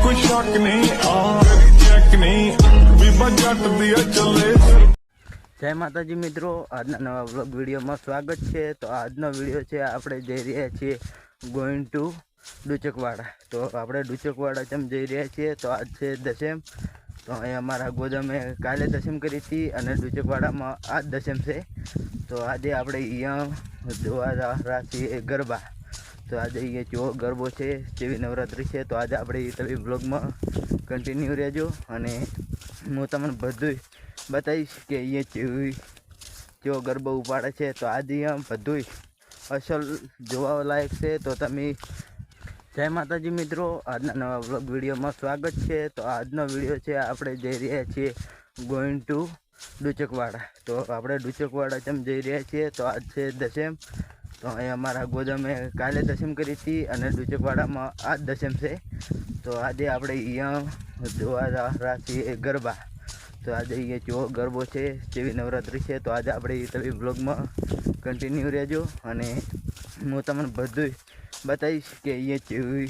कोई शक नहीं चेक नहीं बीबा जट दिया चले। जय माताजी मित्रों, आज नवा व्लॉग वीडियो में स्वागत है। तो आज वीडियो है આપણે જઈ રહ્યા છીએ ગોઈંગ ટુ ડુચકવાડા। તો આપણે ડુચકવાડા કેમ જઈ રહ્યા છીએ? તો આજ છે દશમ। તો અહીં અમારા ગોદામે કાલે દશમ કરી હતી અને ડુચકવાડામાં આજ દશમ છે। તો આજે આપણે અહીંયા જોવા રહ્યા છીએ ગરબા। તો આજે અહીંયા કેવો ગરબો છે, કેવી નવરાત્રિ છે। તો આજે આપણે તમે વ્લોગમાં કન્ટિન્યુ રહેજો અને હું તમને બધું बताइश कि ये जो गरबा उपाड़े है। तो आज यहाँ बधु असल जोवा लायक है। तो तमे जय माताजी मित्रों, आज नवा व्लॉग वीडियो में स्वागत है। तो आज वीडियो है आपणे जई रह्या छीए गोइंग टू डुचकवाड़ा। तो आपणे डुचकवाड़ा केम जई रह्या छीए? तो आज है दशम। तो अहीं अमारा गोदामे काले दशम करी थी अने डुचकवाड़ामां आज दशम है। तो आज आपणे अहींया जोवा रह्या छीए गरबा। तो आज ये जो गरबो है, केवी नवरात्रि है। तो आज આપણે તમે વ્લોગમાં કન્ટિન્યુ રહેજો અને હું તમને બધું બતાવીશ કે અહીંયા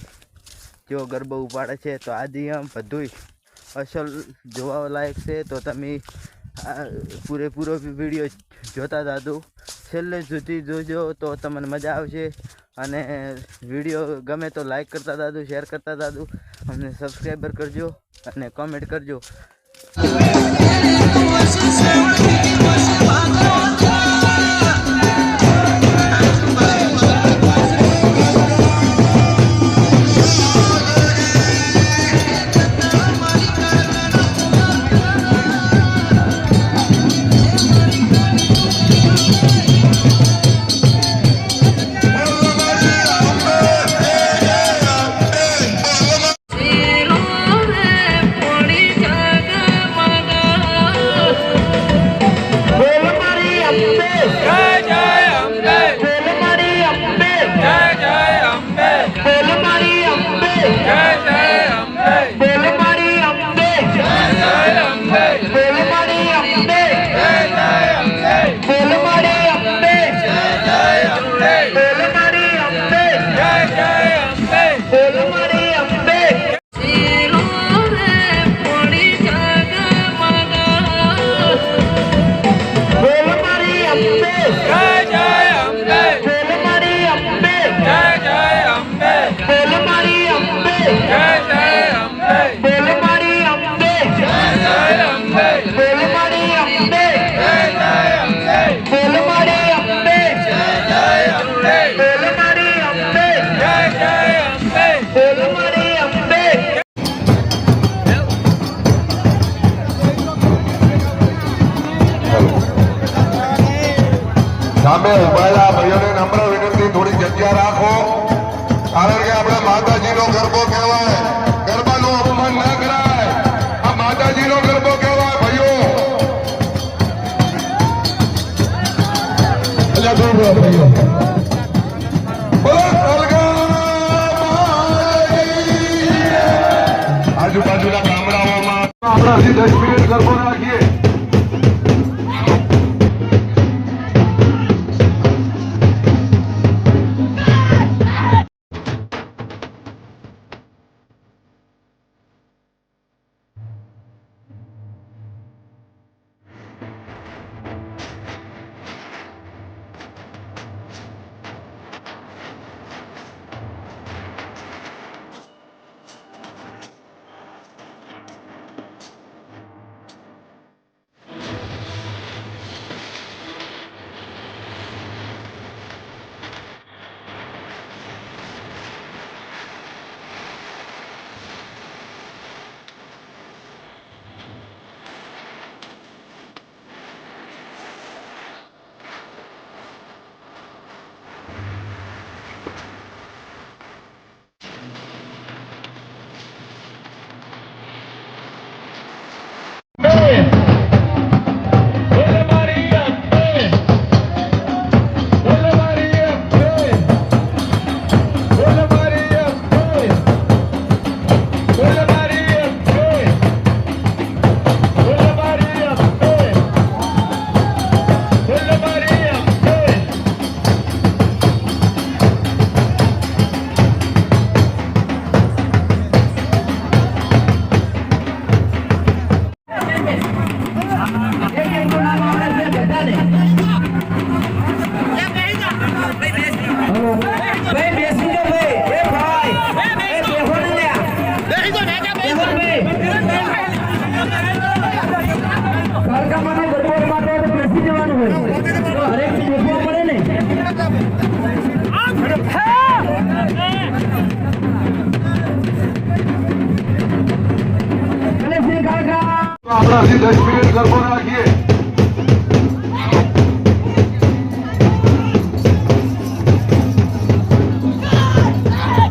કેવો ગરબો ઉપાડે છે। તો આજે અહીંયા બધું અસલ જોવા લાયક છે। તો તમે પૂરેપૂરો વિડીયો જોતા જાજો, છેલ્લે સુધી જોજો તો તમને મજા આવશે। અને વિડીયો ગમે તો લાઈક કરતા જાજો, શેર કરતા જાજો અને સબસ્ક્રાઈબર કરજો અને કોમેન્ટ કરજો। સામે ઉભાયેલા ભાઈઓને નમ્ર વિનંતી, થોડી જગ્યા રાખો, કારણ કે આપણે માતાજીનો ગરબો કહેવાય, ગરબાનું અપમાન ના કરાય। આ માતાજીનો ગરબો કહેવાય ભાઈઓ। આજુબાજુના ગામડાઓમાં આપણે 10 મિનિટ ગરબો રાખીએ। આપણે હજી 10 મિનિટ ગરબો રાખીએ